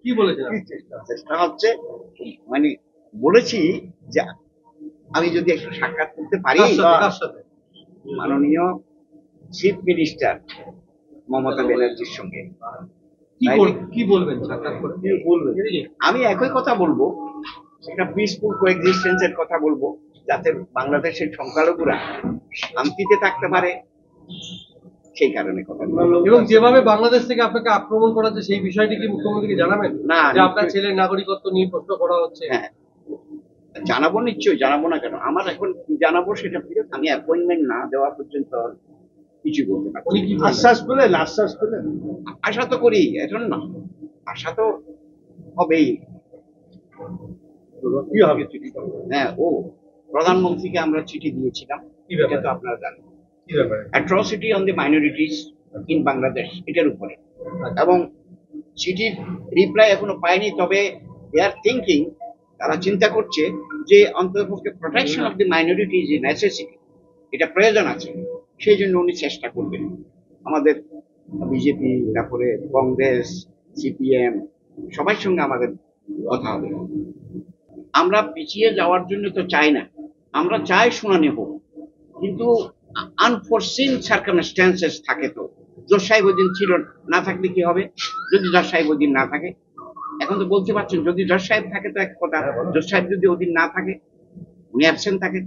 কি বলেছেন কি চেষ্টা চেষ্টা হচ্ছে মানে বলেছি যে আমি যদি একটু সাক্ষাৎ করতে পারি কার সাথে মাননীয় চিফ মিনিস্টার মমতা ব্যানার্জির সঙ্গে কি বলবেন সাক্ষাৎ করে কি বলবেন আমি একই কথা বলবো, একটা পিসফুল কোএক্সিস্টেন্সের কথা বলবো, যাতে বাংলাদেশের সংখ্যালঘুরা শান্তিতে থাকতে পারে, সেই কারণে কথা বলবো। এবং যেভাবে বাংলাদেশ থেকে আপনাকে আক্রমণ করা হচ্ছে সেই বিষয়টি কি মুখ্যমন্ত্রীকে জানাবেন না, যে আপনার ছেলের নাগরিকত্ব নিয়ে প্রশ্ন করা হচ্ছে? হ্যাঁ জানাবো, নিশ্চয়ই জানাবো না কেন। আমার এখন কি জানাবো সেটা আমি অ্যাপয়েন্টমেন্ট না দেওয়া পর্যন্ত কিছু বলতে পারছি উনি না। কি আশ্বাস পেলেন? আশা তো করি, এখন না আশা তো হবেই। কি হবে? হ্যাঁ, প্রধানমন্ত্রীকে আমরা চিঠি দিয়েছিলাম, কি ব্যাপারে? এটা তো আপনারা জানেন, কি ব্যাপারে? Atrocity on the minorities in Bangladesh, এটার উপরে। এবং চিঠির রিপ্লাই এখনো পাইনি, তবে দে আর থিঙ্কিং, তারা চিন্তা করছে যে অন্ততপক্ষে protection of the minority is a necessity, এটা প্রয়োজন আছে, সেই জন্য উনি চেষ্টা করবেন। আমাদের বিজেপি, তারপরে কংগ্রেস, সিপিএম, সবার সঙ্গে আমাদের কথা হবে। আমরা পিছিয়ে যাওয়ার জন্য তো চাই না, আমরা চাই শুনানি হোক, কিন্তু আনফোরসিন সার্কামস্ট্যান্সেস থাকে। তো জজ সাহেব ওই দিন ছিল, না থাকলে কি হবে? যদি জজ সাহেব ওই দিন না থাকে, এখন তো বলতে পারছেন, যদি জজ সাহেব থাকে তো এক কথা, জজ সাহেব যদি ওদিন না থাকে, উনি অ্যাবসেন্ট থাকে,